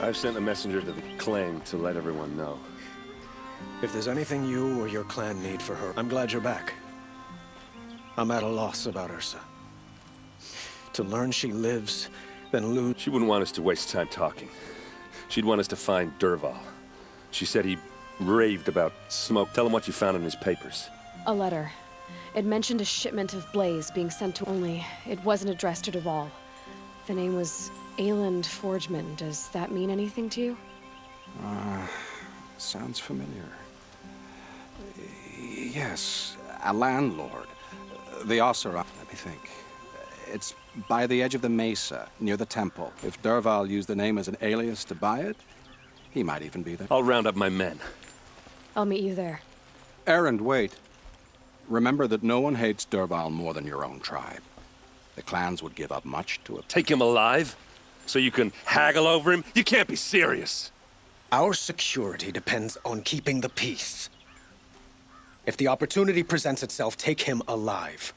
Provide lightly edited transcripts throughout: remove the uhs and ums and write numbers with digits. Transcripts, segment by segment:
I've sent a messenger to the claim to let everyone know. If there's anything you or your clan need for her, I'm glad you're back. I'm at a loss about Ursa. To learn she lives, then lose... She wouldn't want us to waste time talking. She'd want us to find Dervahl. She said he raved about smoke. Tell him what you found in his papers. A letter. It mentioned a shipment of blaze being sent to only. It wasn't addressed to Dervahl. The name was Ayland Forgeman. Does that mean anything to you? Sounds familiar. Yes, a landlord. The Oseram, let me think. It's by the edge of the mesa, near the temple. If Dervahl used the name as an alias to buy it, he might even be there. I'll round up my men. I'll meet you there. Erend, wait. Remember that no one hates Dervahl more than your own tribe. The clans would give up much to it. Take him alive? So you can haggle over him? You can't be serious. Our security depends on keeping the peace. If the opportunity presents itself, take him alive.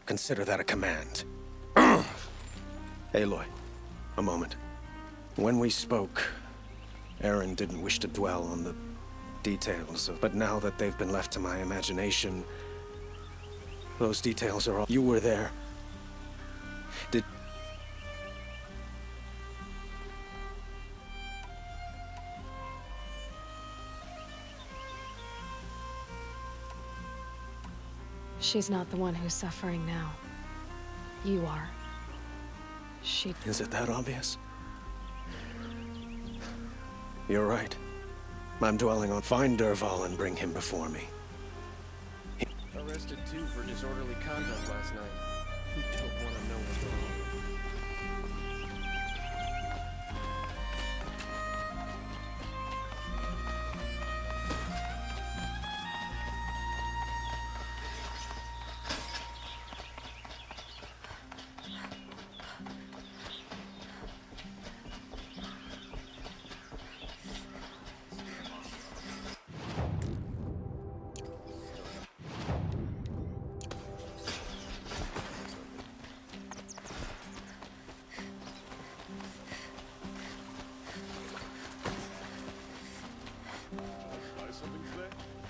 Consider that a command. Aloy, a moment. When we spoke, Erend didn't wish to dwell on the details of... But now that they've been left to my imagination, those details are all... You were there. Did... She's not the one who's suffering now. You are. She... Is it that obvious? You're right. I'm dwelling on... Find Dervahl and bring him before me. Arrested too for disorderly conduct last night. You don't want to know what's wrong.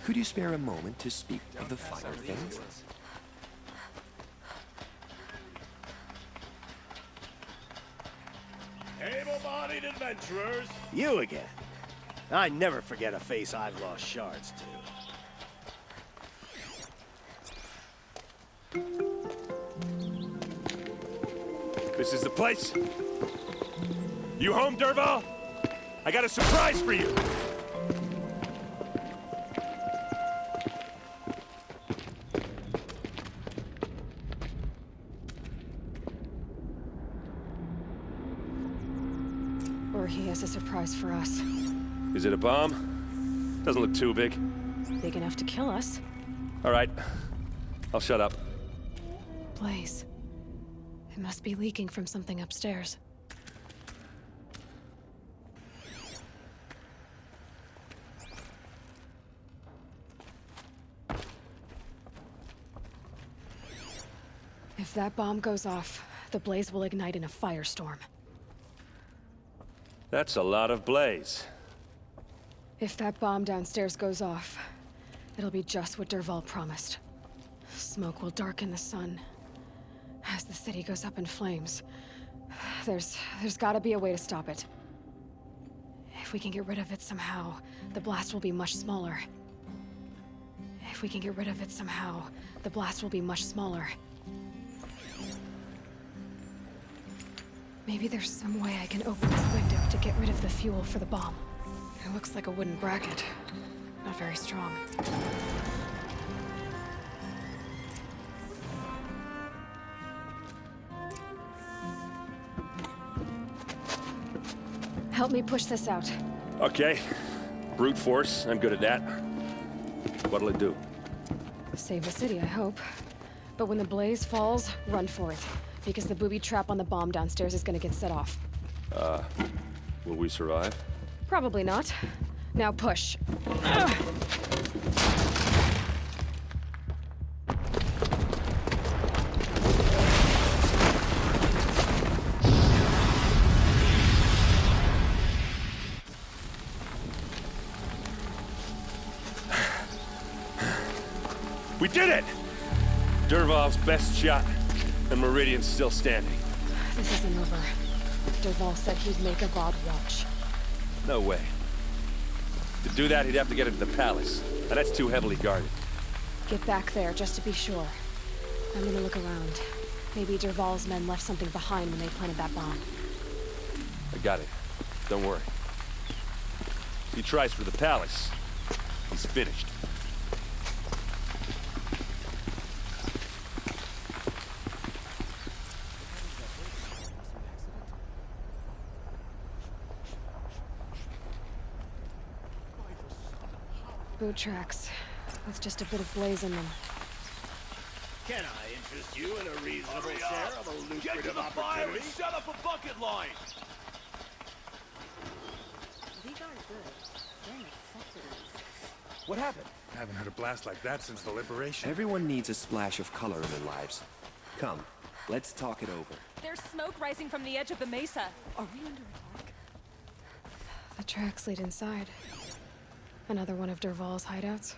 Could you spare a moment to speak of the finer things? Able-bodied adventurers! You again. I never forget a face I've lost shards to. This is the place? You home, Dervahl? I got a surprise for you! Or he has a surprise for us. Is it a bomb? Doesn't look too big. Big enough to kill us. All right. I'll shut up. Blaze. It must be leaking from something upstairs. If that bomb goes off, the blaze will ignite in a firestorm. That's a lot of blaze. If that bomb downstairs goes off, it'll be just what Dervahl promised. Smoke will darken the sun. As the city goes up in flames, there's gotta be a way to stop it. If we can get rid of it somehow, the blast will be much smaller. If we can get rid of it somehow, the blast will be much smaller. Maybe there's some way I can open this window to get rid of the fuel for the bomb. It looks like a wooden bracket. Not very strong. Help me push this out. Okay. Brute force, I'm good at that. What'll it do? Save the city, I hope. But when the blaze falls, run for it. Because the booby trap on the bomb downstairs is gonna get set off. Will we survive? Probably not. Now push. did it! Dervahl's best shot, and Meridian's still standing. This isn't over. Dervahl said he'd make Avad watch. No way. To do that, he'd have to get into the palace, and that's too heavily guarded. Get back there, just to be sure. I'm gonna look around. Maybe Dervahl's men left something behind when they planted that bomb. I got it. Don't worry. If he tries for the palace, he's finished. Boot tracks, with just a bit of blaze in them. Can I interest you in a reasonable share of a lucrative opportunity? Set up a bucket line! These aren't good. They're necessities. What happened? I haven't had a blast like that since the liberation. Everyone needs a splash of color in their lives. Come, let's talk it over. There's smoke rising from the edge of the mesa. Are we under attack? The tracks lead inside. Another one of Dervahl's hideouts.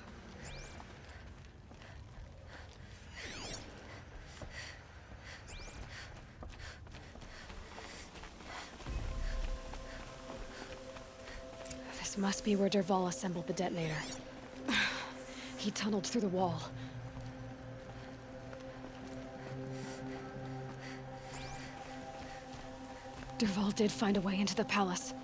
This must be where Dervahl assembled the detonator. He tunneled through the wall. Dervahl did find a way into the palace.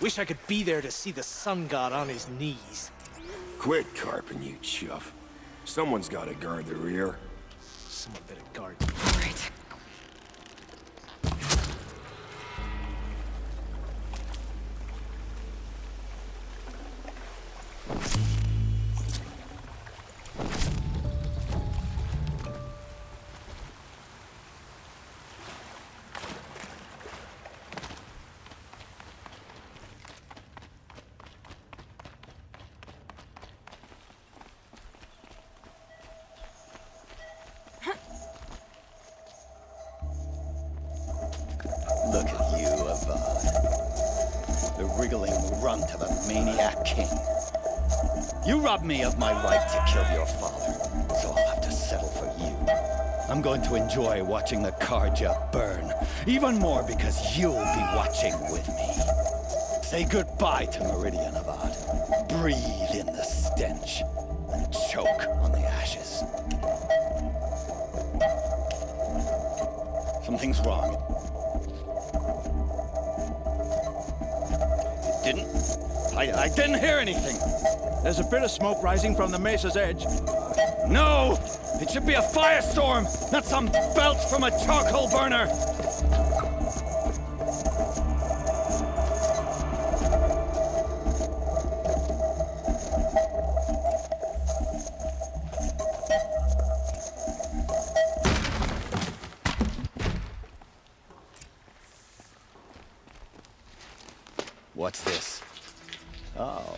Wish I could be there to see the sun god on his knees. Quit carping, you chuff. Someone's gotta guard the rear. Someone better guard. All right. Look at you, Avad. The wriggling runt of a maniac king. You robbed me of my right to kill your father, so I'll have to settle for you. I'm going to enjoy watching the Karja burn, even more because you'll be watching with me. Say goodbye to Meridian, Avad. Breathe in the stench, and choke on the ashes. Something's wrong. I didn't hear anything. There's a bit of smoke rising from the mesa's edge. No! It should be a firestorm, not some belch from a charcoal burner! What's this? Oh.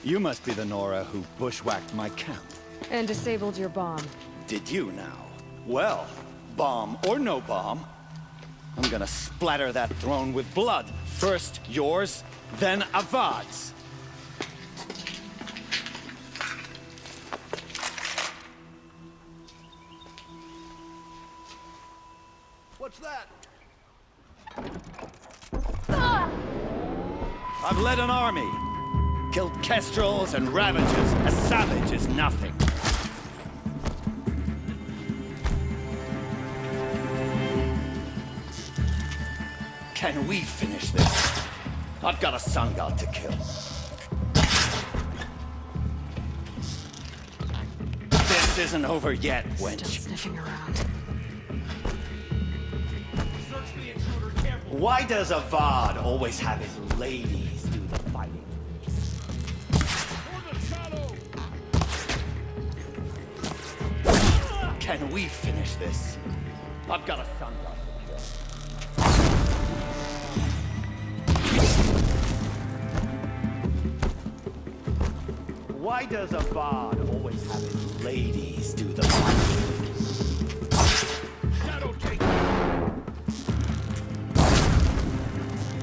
You must be the Nora who bushwhacked my camp. And disabled your bomb. Did you now? Well, bomb or no bomb, I'm gonna splatter that throne with blood. First yours, then Avad's. What's that? I've led an army. Killed kestrels and ravagers. A savage is nothing. Can we finish this? I've got a sun god to kill. This isn't over yet, wench. Still sniffing around. Why does Avad always have his ladies do the fighting? Can we finish this? I've got a sun god to kill. Why does Avad always have his ladies do the fighting?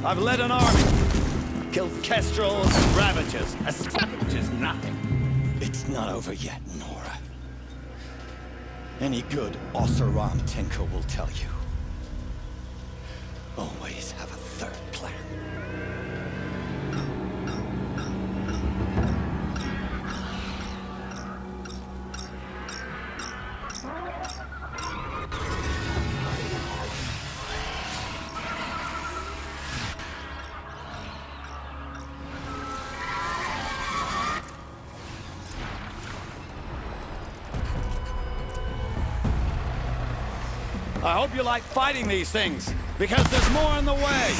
I've led an army. Killed kestrels and ravagers. A scavenge is nothing. It's not over yet, Nora. Any good Oseram tinker will tell you. Always have a third plan. I hope you like fighting these things, because there's more in the way.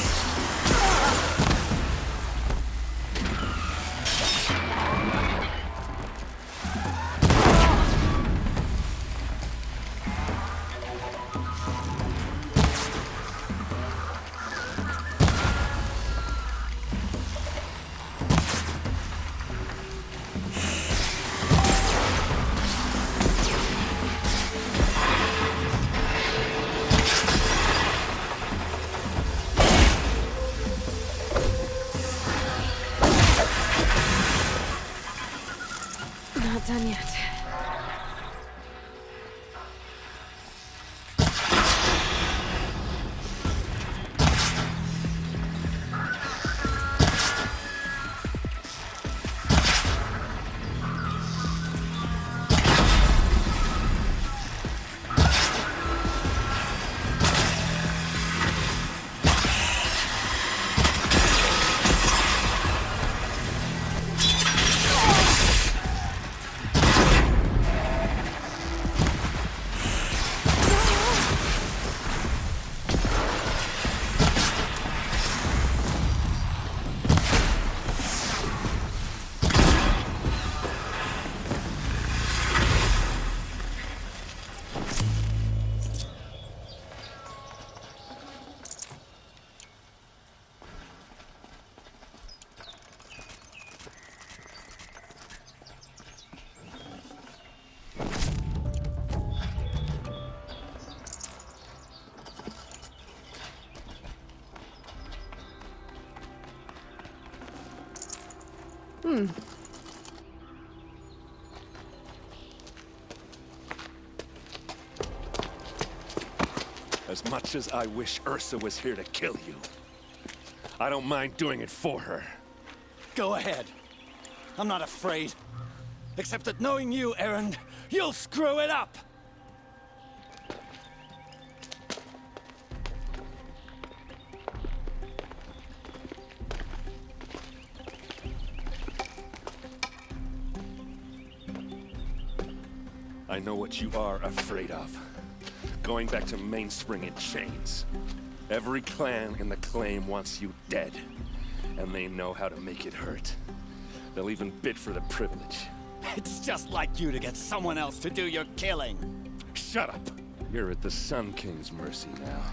Not done yet. As much as I wish Ursa was here to kill you, I don't mind doing it for her. Go ahead. I'm not afraid. Except that knowing you, Aaron, you'll screw it up! I know what you are afraid of. Going back to Mainspring in chains. Every clan in the claim wants you dead. And they know how to make it hurt. They'll even bid for the privilege. It's just like you to get someone else to do your killing. Shut up! You're at the Sun King's mercy now.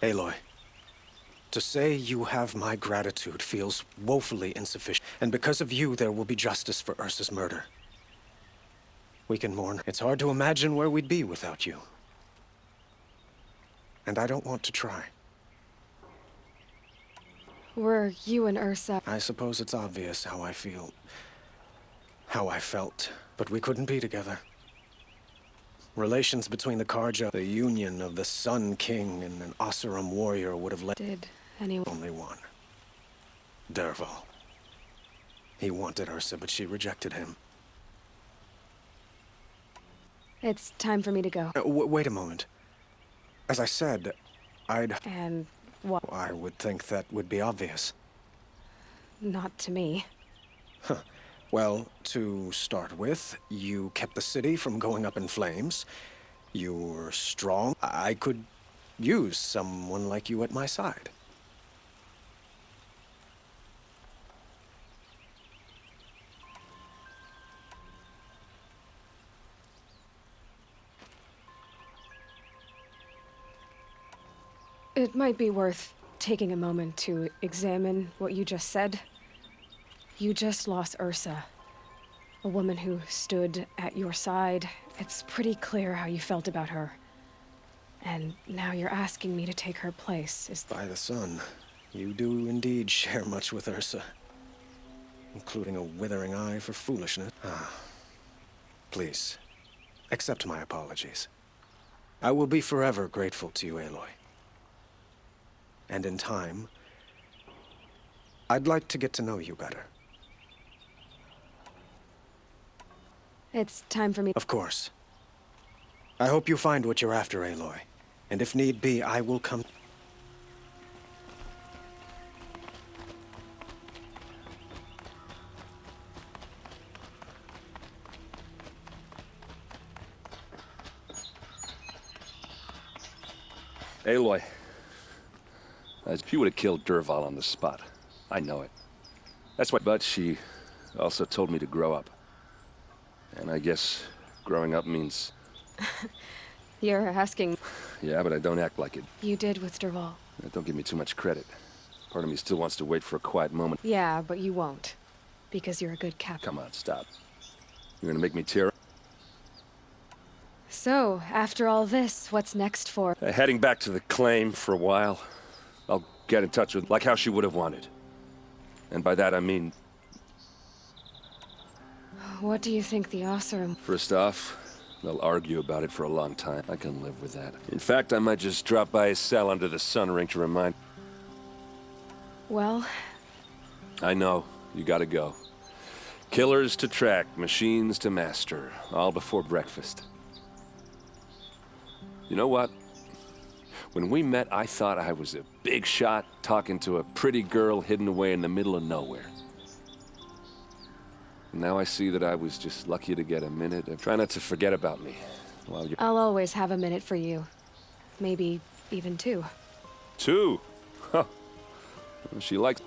Aloy, To say you have my gratitude feels woefully insufficient, and because of you, there will be justice for Ursa's murder. We can mourn. It's hard to imagine where we'd be without you. And I don't want to try. Were you and Ursa... I suppose it's obvious how I feel. How I felt. But we couldn't be together. Relations between the Karja, the union of the Sun King and an Oseram warrior would have led... Did anyone... Only one. Dervahl. He wanted Ursa, but she rejected him. It's time for me to go. Wait a moment. As I said, And what? I would think that would be obvious. Not to me. Huh. Well, to start with, you kept the city from going up in flames. You were strong. I could use someone like you at my side. It might be worth taking a moment to examine what you just said. You just lost Ursa, a woman who stood at your side. It's pretty clear how you felt about her. And now you're asking me to take her place. By the sun, you do indeed share much with Ursa, including a withering eye for foolishness. Please, accept my apologies. I will be forever grateful to you, Aloy. And in time, I'd like to get to know you better. It's time for me. Of course. I hope you find what you're after, Aloy. And if need be, I will come. Aloy. She would have killed Dervahl on the spot. I know it. That's why. But she also told me to grow up. And I guess growing up means... You're asking... Yeah, but I don't act like it. You did with Dervahl. Don't give me too much credit. Part of me still wants to wait for a quiet moment. Yeah, but you won't. Because you're a good captain. Come on, stop. You're gonna make me tear up? So, after all this, what's next for... Heading back to the claim for a while. I'll get in touch with... like how she would have wanted. And by that I mean... What do you think the Oseram... First off, they'll argue about it for a long time. I can live with that. In fact, I might just drop by his cell under the sun ring to remind... Well... I know. You gotta go. Killers to track, machines to master. All before breakfast. You know what? When we met, I thought I was a big shot talking to a pretty girl hidden away in the middle of nowhere. And now I see that I was just lucky to get a minute. Try not to forget about me while you're... I'll always have a minute for you. Maybe even two. Two? Huh. She likes...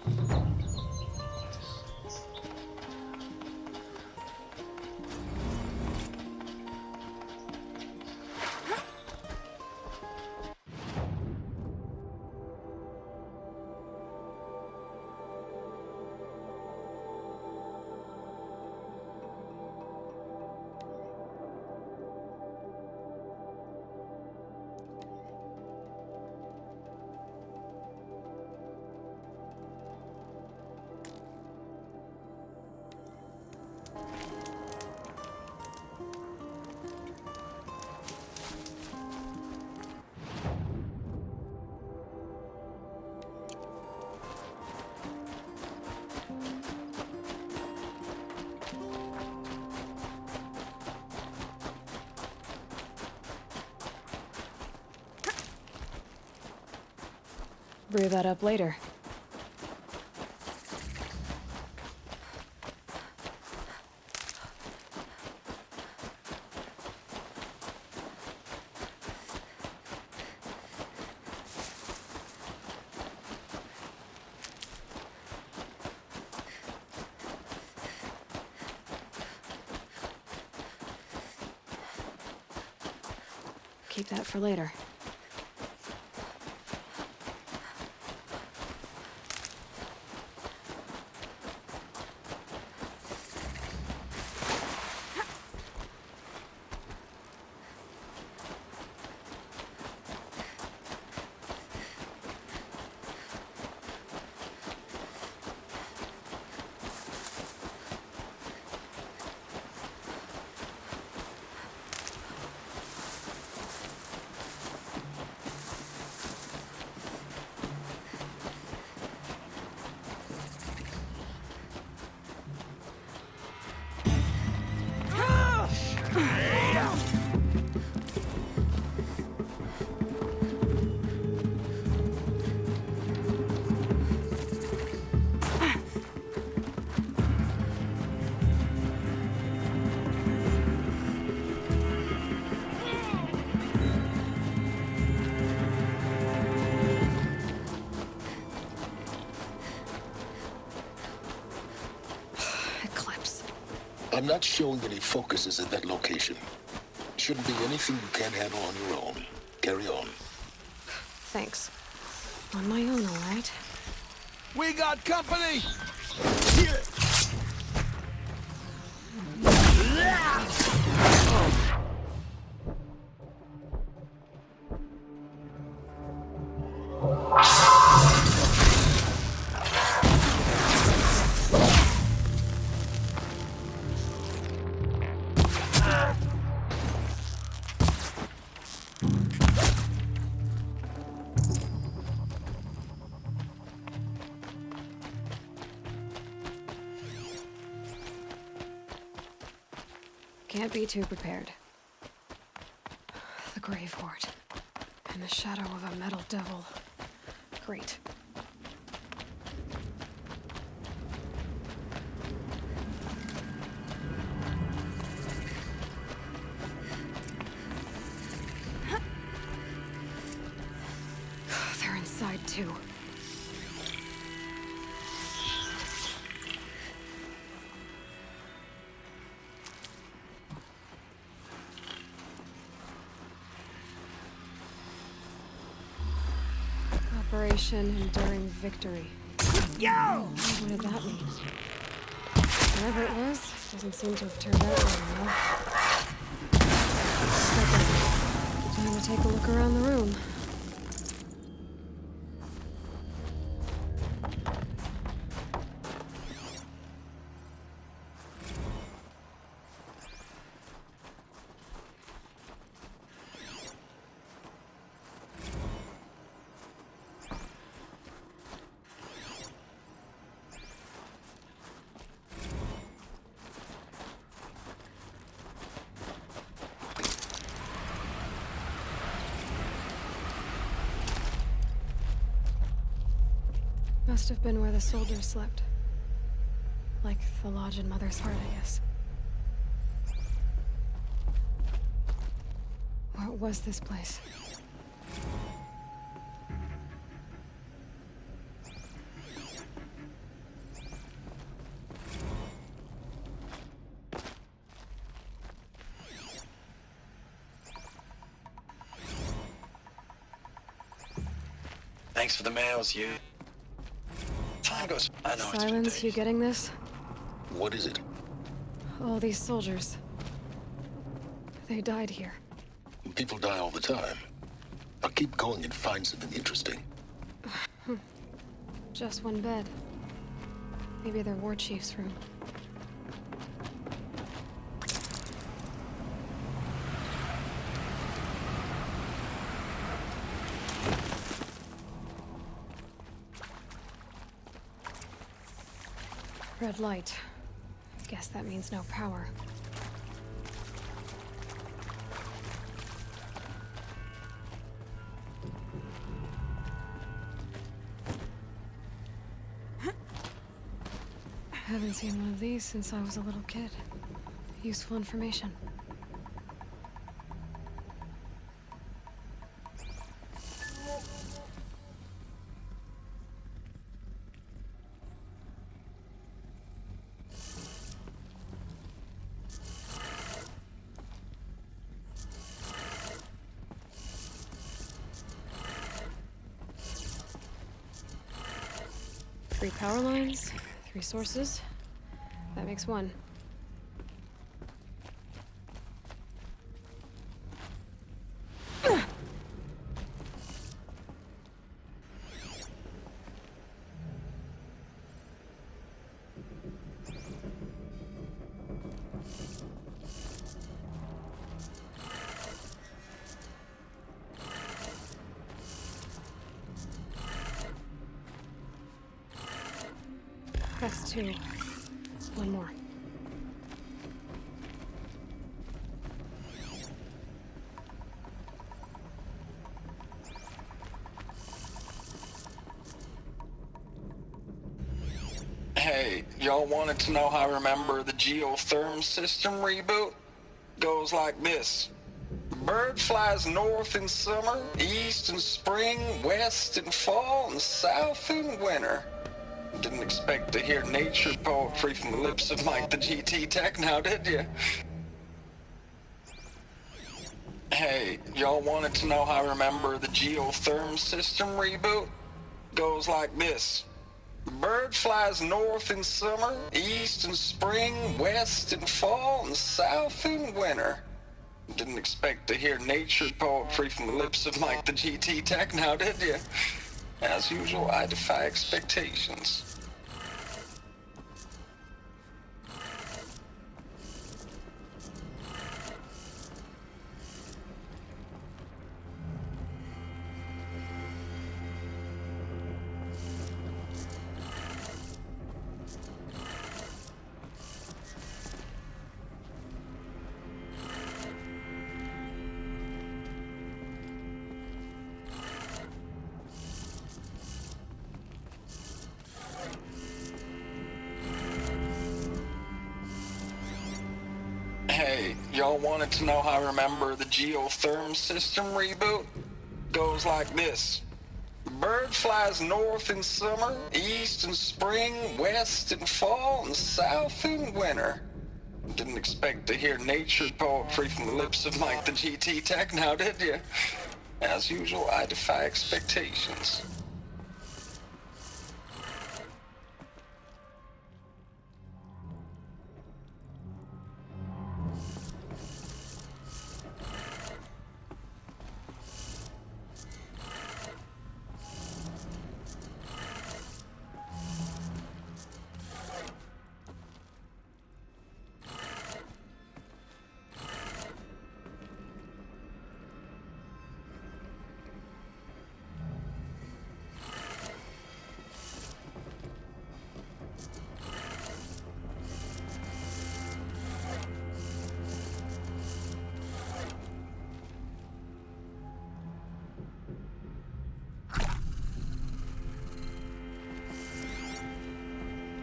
Brew that up later. Keep that for later. I'm not showing any focuses at that location. Shouldn't be anything you can't handle on your own. Carry on. Thanks. On my own, all right? We got company! Can't be too prepared. The Grave Horde. And the shadow of a metal devil. Great. They're inside too. Operation Enduring Victory. Yo! What did that mean? Whatever it was, doesn't seem to have turned out very well. Time to take a look around the room. Must have been where the soldiers slept. Like the lodge in Mother's Heart, I guess. What was this place? Thanks for the mails, you. Time goes. I know. Silence, you getting this? What is it? All these soldiers. They died here. People die all the time. Now keep going and find something interesting. Just one bed. Maybe their war chief's room. Red light. Guess that means no power. Haven't seen one of these since I was a little kid. Useful information. Three power lines, 3 sources. That makes 1. That's 2. 1 more. Hey, y'all wanted to know how I remember the geotherm system reboot? Goes like this. Bird flies north in summer, east in spring, west in fall, and south in winter. Didn't expect to hear nature poetry from the lips of Mike the GT Tech now, did you? Hey, y'all wanted to know how I remember the geotherm system reboot? Goes like this. Bird flies north in summer, east in spring, west in fall, and south in winter. Didn't expect to hear nature poetry from the lips of Mike the GT Tech now, did you? As usual, I defy expectations. Hey, y'all wanted to know how I remember the geotherm system reboot? Goes like this. Bird flies north in summer, east in spring, west in fall, and south in winter. Didn't expect to hear nature poetry from the lips of Mike the GT Tech now, did you? As usual, I defy expectations.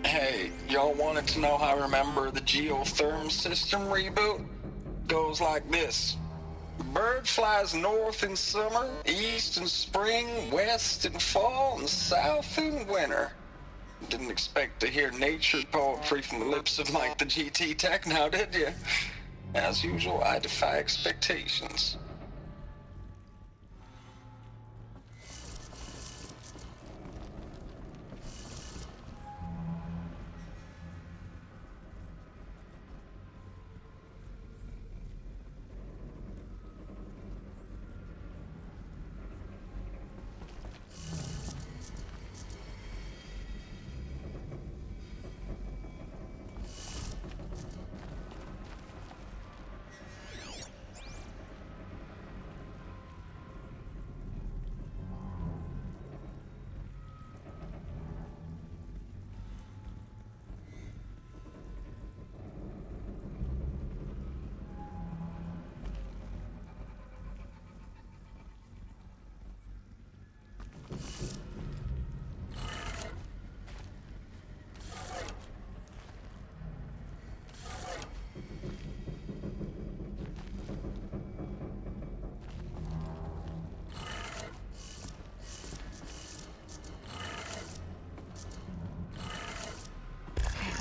Hey, y'all wanted to know how I remember the geotherm system reboot? Goes like this. Bird flies north in summer, east in spring, west in fall, and south in winter. Didn't expect to hear nature poetry from the lips of Mike the GT Tech now, did you? As usual, I defy expectations.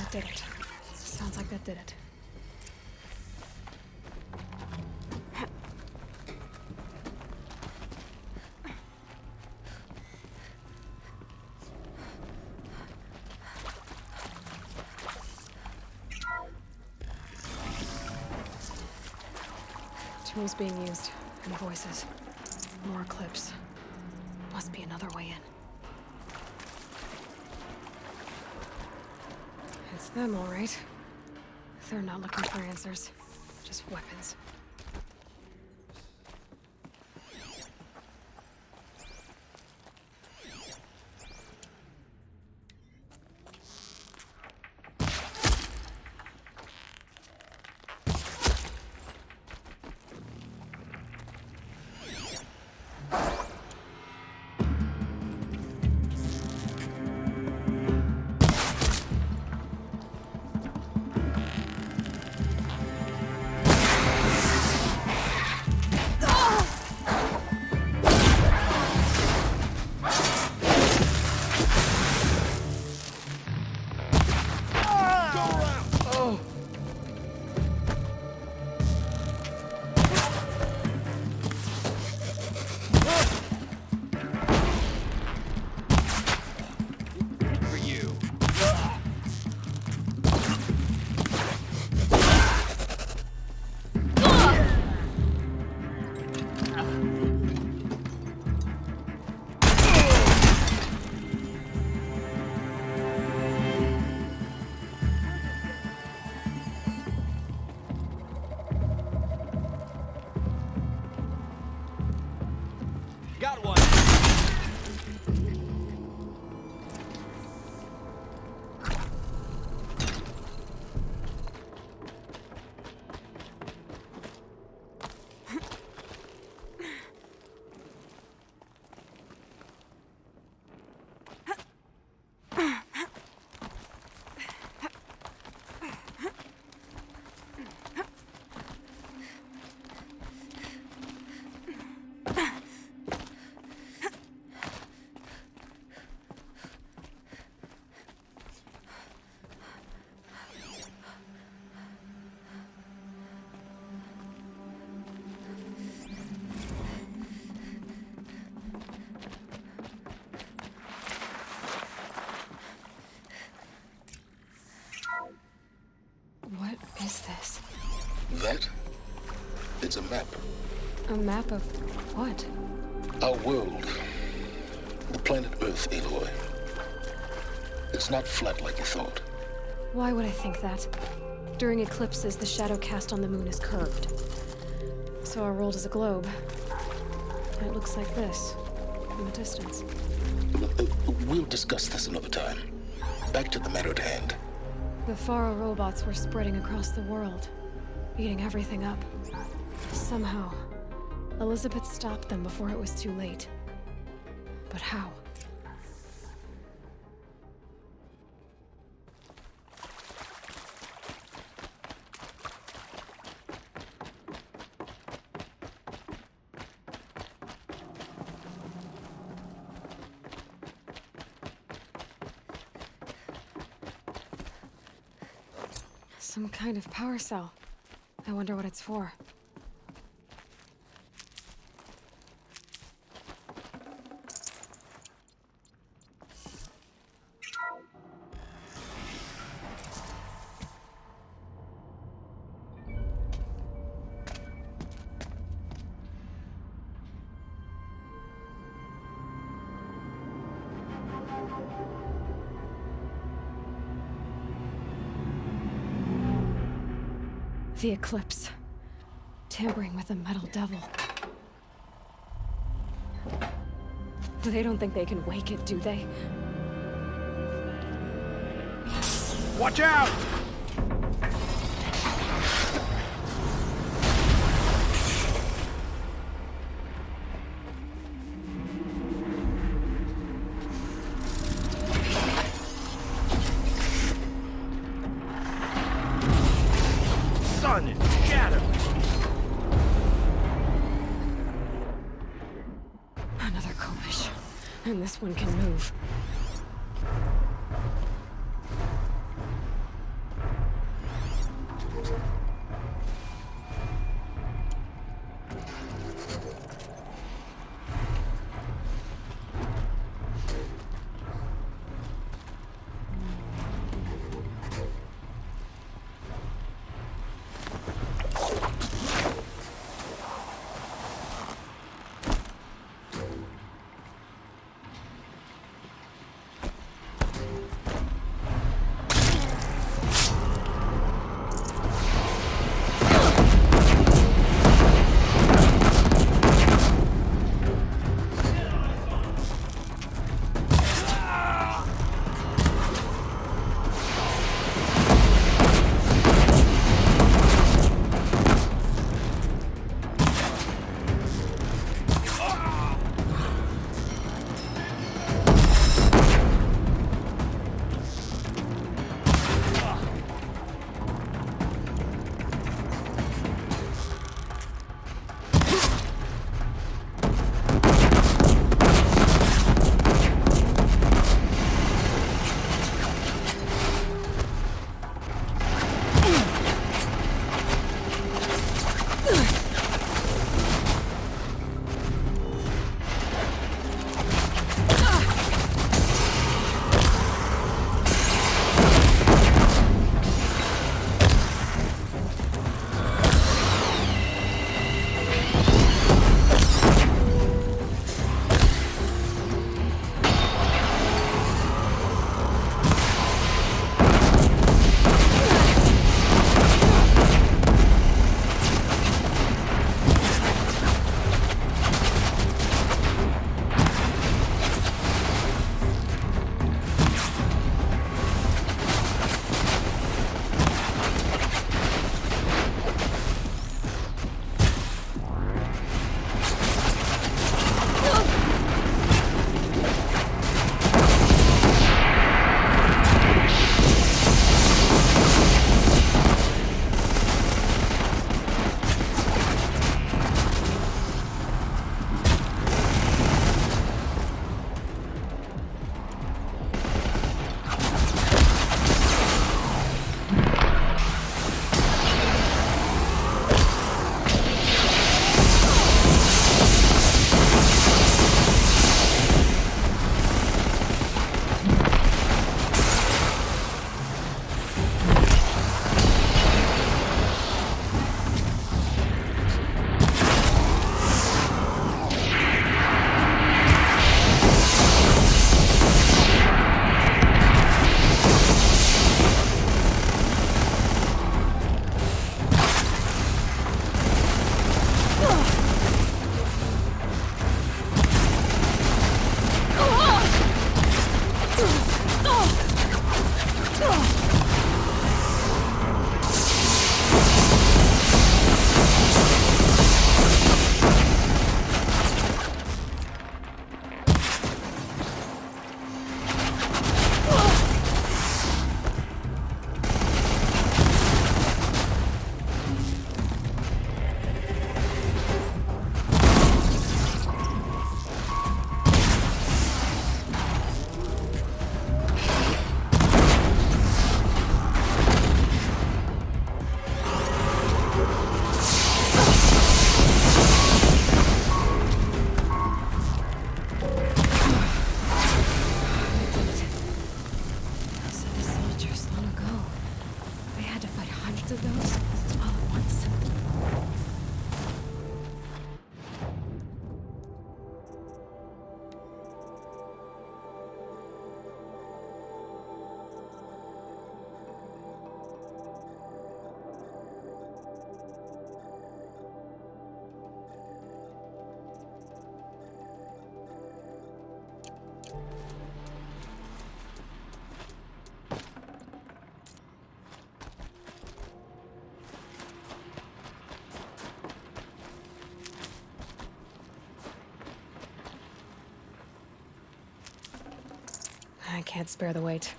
Did it. Sounds like that did it. Tools being used, and voices. More clips. Must be another way in. It's them, all right. They're not looking for answers, just weapons. What is this? That? It's a map. A map of what? Our world. The planet Earth, Aloy. It's not flat like you thought. Why would I think that? During eclipses, the shadow cast on the moon is curved. So our world is a globe. And it looks like this, from a distance. We'll discuss this another time. Back to the matter at hand. The Faro robots were spreading across the world, eating everything up. Somehow, Elizabeth stopped them before it was too late. But how? Some kind of power cell. I wonder what it's for. The eclipse. Tampering with the metal devil. They don't think they can wake it, do they? Watch out! Sun and shadow. Another Kovish. And this one can move. I can't spare the weight.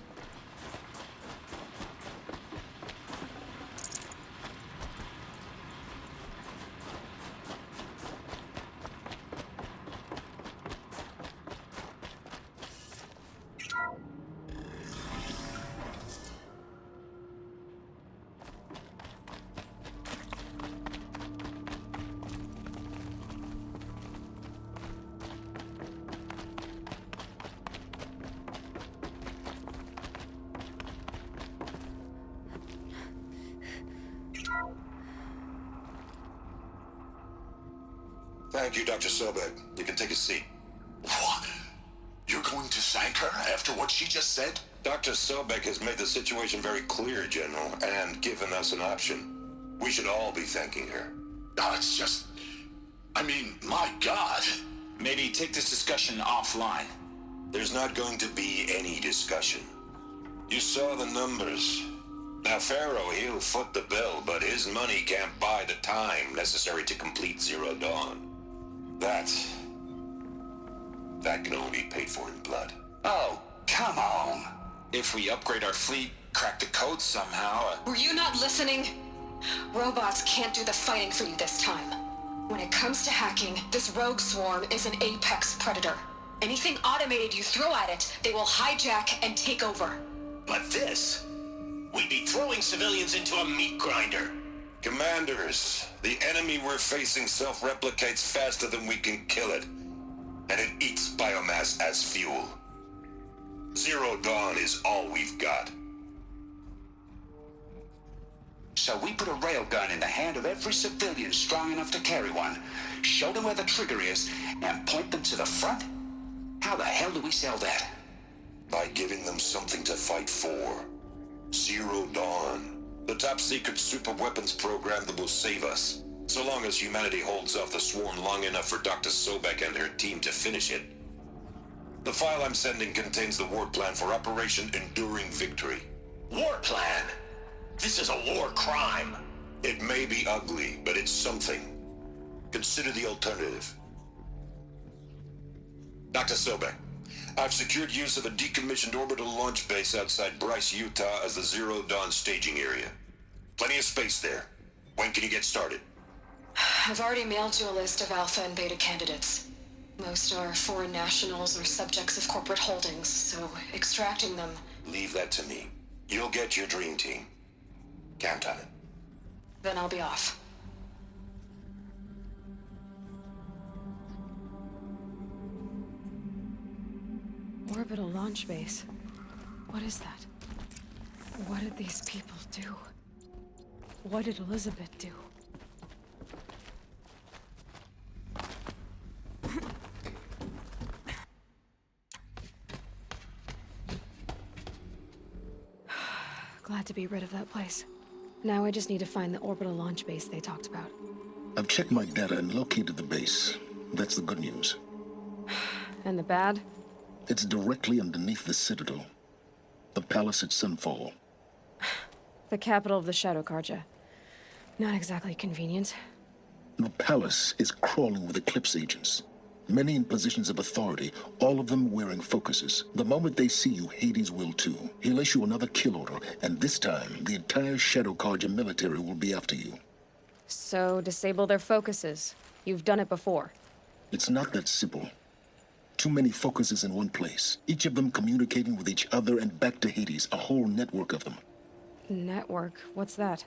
Thank you, Dr. Sobek. You can take a seat. What? You're going to thank her after what she just said? Dr. Sobek has made the situation very clear, General, and given us an option. We should all be thanking her. No, it's just... I mean, my God. Maybe take this discussion offline. There's not going to be any discussion. You saw the numbers. Now, Pharaoh, he'll foot the bill, but his money can't buy the time necessary to complete Zero Dawn. That can only be paid for in blood. Oh, come on. If we upgrade our fleet, crack the code somehow... Were you not listening? Robots can't do the fighting for you this time. When it comes to hacking, this rogue swarm is an apex predator. Anything automated you throw at it, they will hijack and take over. But this... We'd be throwing civilians into a meat grinder. Commanders, the enemy we're facing self-replicates faster than we can kill it. And it eats biomass as fuel. Zero Dawn is all we've got. So we put a railgun in the hand of every civilian strong enough to carry one, show them where the trigger is, and point them to the front? How the hell do we sell that? By giving them something to fight for. Zero Dawn. The top-secret super-weapons program that will save us. So long as humanity holds off the swarm long enough for Dr. Sobek and her team to finish it. The file I'm sending contains the war plan for Operation Enduring Victory. War plan? This is a war crime. It may be ugly, but it's something. Consider the alternative. Dr. Sobek, I've secured use of a decommissioned orbital launch base outside Bryce, Utah as the Zero Dawn staging area. Plenty of space there. When can you get started? I've already mailed you a list of alpha and beta candidates. Most are foreign nationals or subjects of corporate holdings, so extracting them... Leave that to me. You'll get your dream team. Count on it. Then I'll be off. Orbital launch base. What is that? What did these people do? What did Elizabeth do? Glad to be rid of that place. Now I just need to find the orbital launch base they talked about. I've checked my data and located the base. That's the good news. And the bad? It's directly underneath the Citadel. The palace at Sunfall. The capital of the Shadow Karja. Not exactly convenient. The palace is crawling with Eclipse agents. Many in positions of authority, all of them wearing focuses. The moment they see you, Hades will too. He'll issue another kill order, and this time, the entire Shadow Karja military will be after you. So, disable their focuses. You've done it before. It's not that simple. Too many focuses in one place. Each of them communicating with each other and back to Hades, a whole network of them. Network? What's that?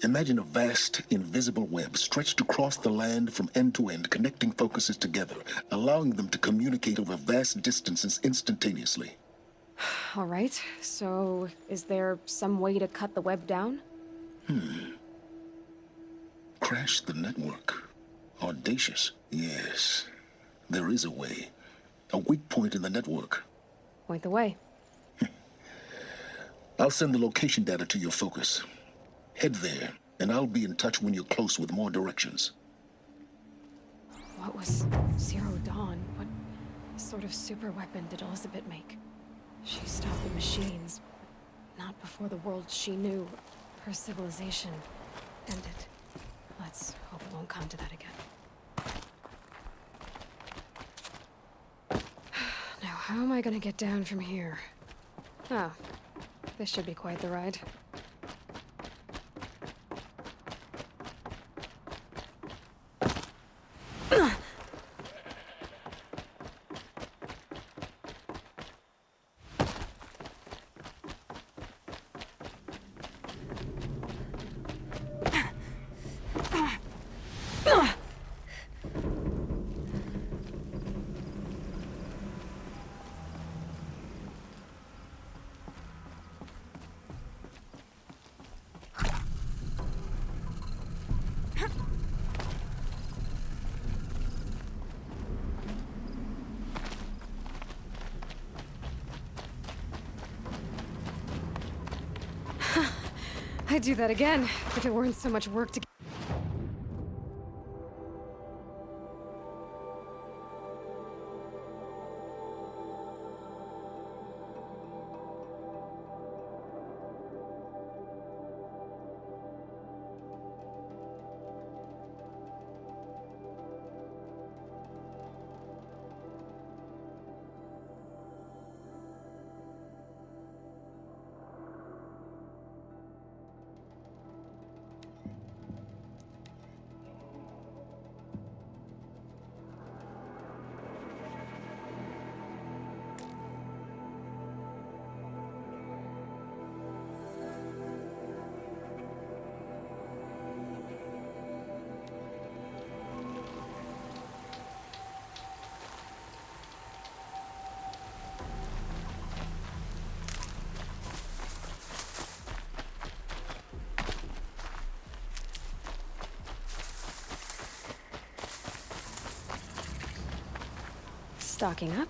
Imagine a vast, invisible web stretched across the land from end to end, connecting focuses together, allowing them to communicate over vast distances instantaneously. All right, so is there some way to cut the web down? Crash the network. Audacious. Yes, there is a way. A weak point in the network. Point the way. I'll send the location data to your focus. Head there, and I'll be in touch when you're close with more directions. What was Zero Dawn? What sort of super weapon did Elizabeth make? She stopped the machines, but not before the world she knew, her civilization, ended. Let's hope it won't come to that again. Now, how am I gonna get down from here? Oh, this should be quite the ride. I'd do that again, if it weren't so much work to... Stocking up.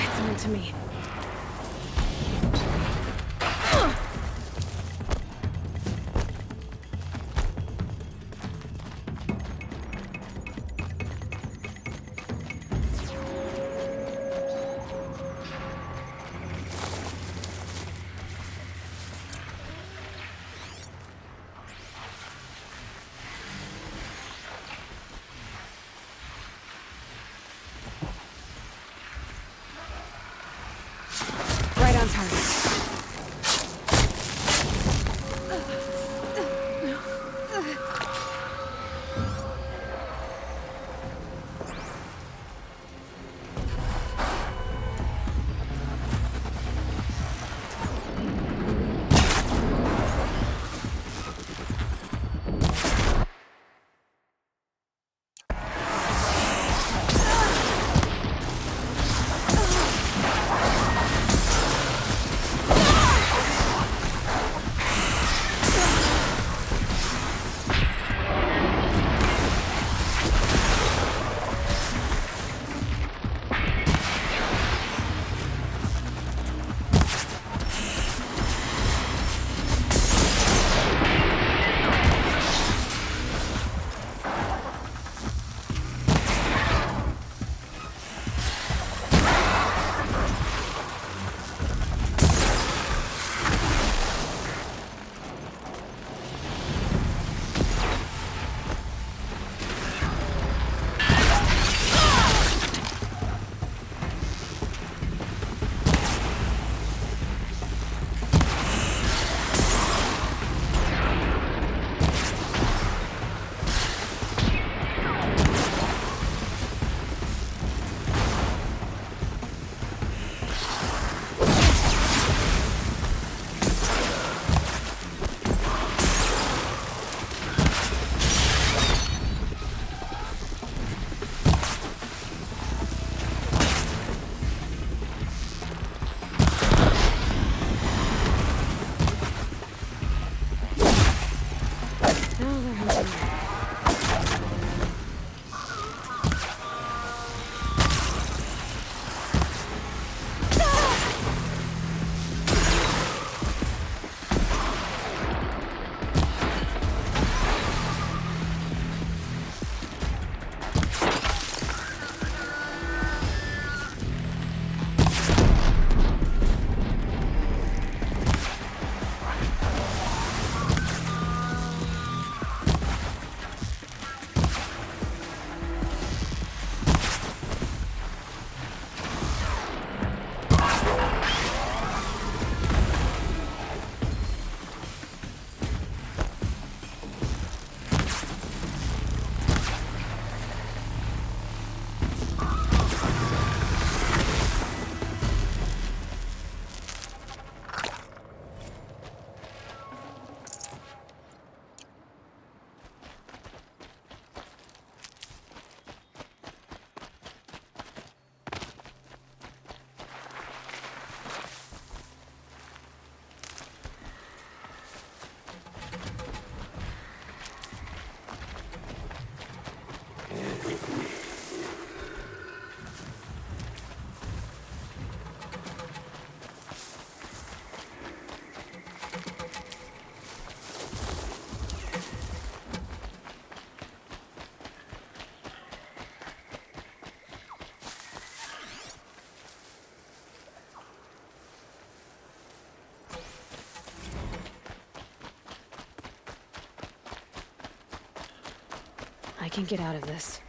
It's on to me. I can get out of this.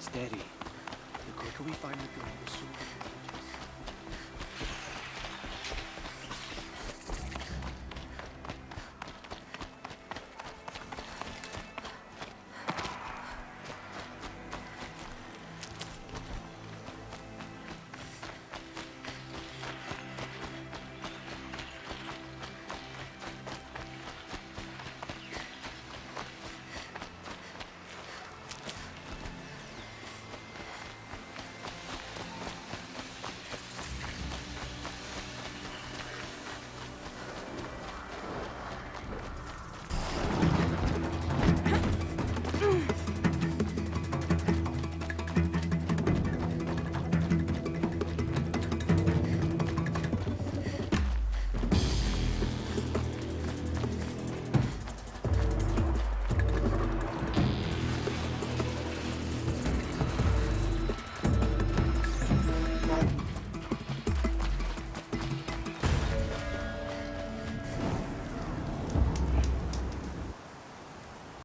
Steady. The quicker we find the girl, the sooner.